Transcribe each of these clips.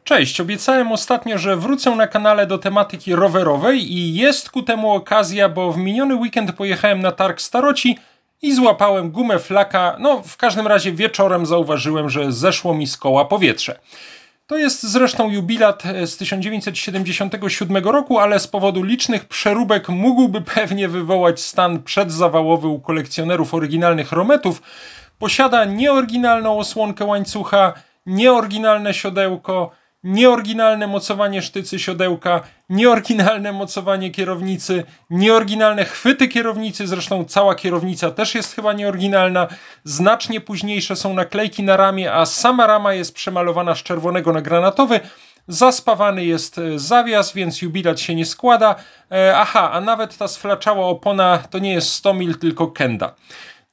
Cześć, obiecałem ostatnio, że wrócę na kanale do tematyki rowerowej i jest ku temu okazja, bo w miniony weekend pojechałem na targ Staroci i złapałem gumę flaka, no w każdym razie wieczorem zauważyłem, że zeszło mi z koła powietrze. To jest zresztą jubilat z 1977 roku, ale z powodu licznych przeróbek mógłby pewnie wywołać stan przedzawałowy u kolekcjonerów oryginalnych rometów. Posiada nieoryginalną osłonkę łańcucha, nieoryginalne siodełko, nieoryginalne mocowanie sztycy siodełka, nieoryginalne mocowanie kierownicy, nieoryginalne chwyty kierownicy, zresztą cała kierownica też jest chyba nieoryginalna, znacznie późniejsze są naklejki na ramię, a sama rama jest przemalowana z czerwonego na granatowy, zaspawany jest zawias, więc jubilat się nie składa, a nawet ta sflaczała opona to nie jest 100 mil, tylko Kenda.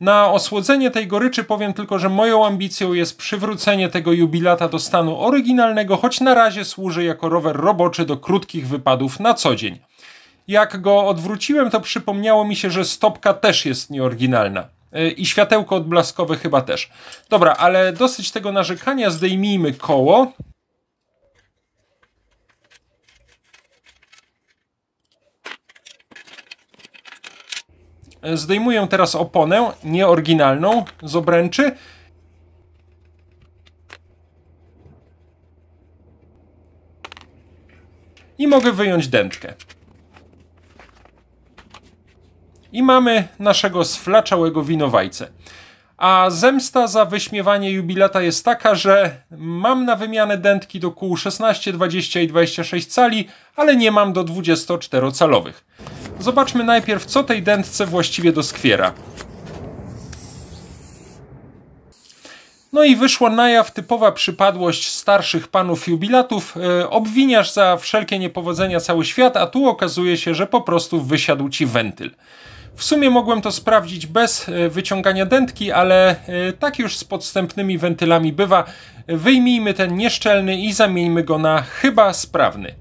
Na osłodzenie tej goryczy powiem tylko, że moją ambicją jest przywrócenie tego jubilata do stanu oryginalnego, choć na razie służy jako rower roboczy do krótkich wypadów na co dzień. Jak go odwróciłem, to przypomniało mi się, że stopka też jest nieoryginalna. I światełko odblaskowe chyba też. Dobra, ale dosyć tego narzekania, zdejmijmy koło. Zdejmuję teraz oponę nieoryginalną z obręczy. I mogę wyjąć dętkę. I mamy naszego sflaczałego winowajcę. A zemsta za wyśmiewanie jubilata jest taka, że mam na wymianę dętki do kół 16, 20 i 26 cali, ale nie mam do 24-calowych. Zobaczmy najpierw, co tej dętce właściwie doskwiera. No i wyszła na jaw typowa przypadłość starszych panów jubilatów. Obwiniasz za wszelkie niepowodzenia cały świat, a tu okazuje się, że po prostu wysiadł ci wentyl. W sumie mogłem to sprawdzić bez wyciągania dętki, ale tak już z podstępnymi wentylami bywa. Wyjmijmy ten nieszczelny i zamieńmy go na chyba sprawny.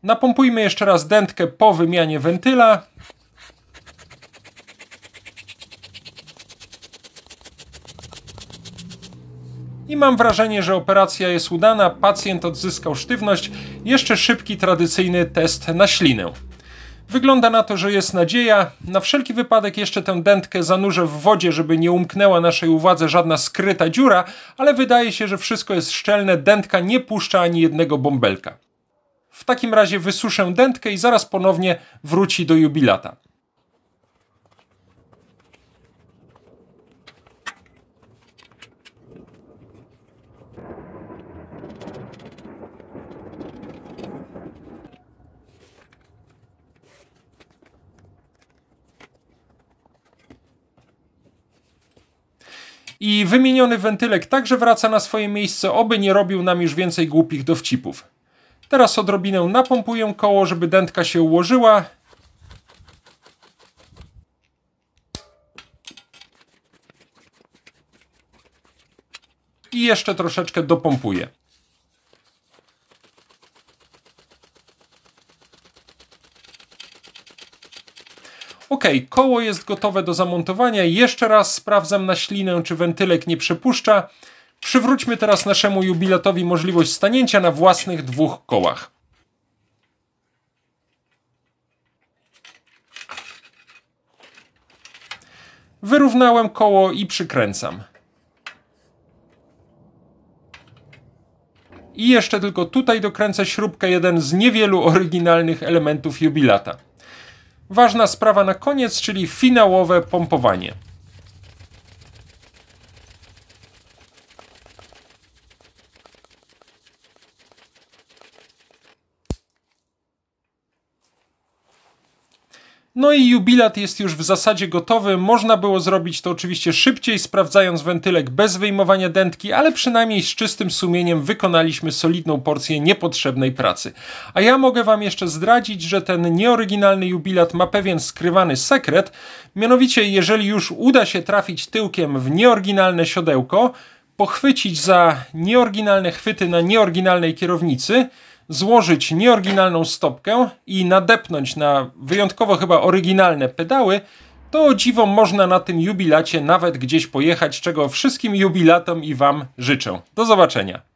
Napompujmy jeszcze raz dętkę po wymianie wentyla. I mam wrażenie, że operacja jest udana, pacjent odzyskał sztywność, jeszcze szybki, tradycyjny test na ślinę. Wygląda na to, że jest nadzieja. Na wszelki wypadek jeszcze tę dętkę zanurzę w wodzie, żeby nie umknęła naszej uwadze żadna skryta dziura, ale wydaje się, że wszystko jest szczelne, dętka nie puszcza ani jednego bąbelka. W takim razie wysuszę dętkę i zaraz ponownie wróci do jubilata. I wymieniony wentylek także wraca na swoje miejsce, oby nie robił nam już więcej głupich dowcipów. Teraz odrobinę napompuję koło, żeby dętka się ułożyła. I jeszcze troszeczkę dopompuję. Ok, koło jest gotowe do zamontowania. Jeszcze raz sprawdzam na ślinę, czy wentylek nie przepuszcza. Przywróćmy teraz naszemu jubilatowi możliwość stanięcia na własnych dwóch kołach. Wyrównałem koło i przykręcam. I jeszcze tylko tutaj dokręcę śrubkę, jeden z niewielu oryginalnych elementów jubilata. Ważna sprawa na koniec, czyli finałowe pompowanie. No i jubilat jest już w zasadzie gotowy. Można było zrobić to oczywiście szybciej, sprawdzając wentylek bez wyjmowania dętki, ale przynajmniej z czystym sumieniem wykonaliśmy solidną porcję niepotrzebnej pracy. A ja mogę wam jeszcze zdradzić, że ten nieoryginalny jubilat ma pewien skrywany sekret. Mianowicie, jeżeli już uda się trafić tyłkiem w nieoryginalne siodełko, pochwycić za nieoryginalne chwyty na nieoryginalnej kierownicy, złożyć nieoryginalną stopkę i nadepnąć na wyjątkowo chyba oryginalne pedały, to o dziwo można na tym jubilacie nawet gdzieś pojechać, czego wszystkim jubilatom i wam życzę. Do zobaczenia.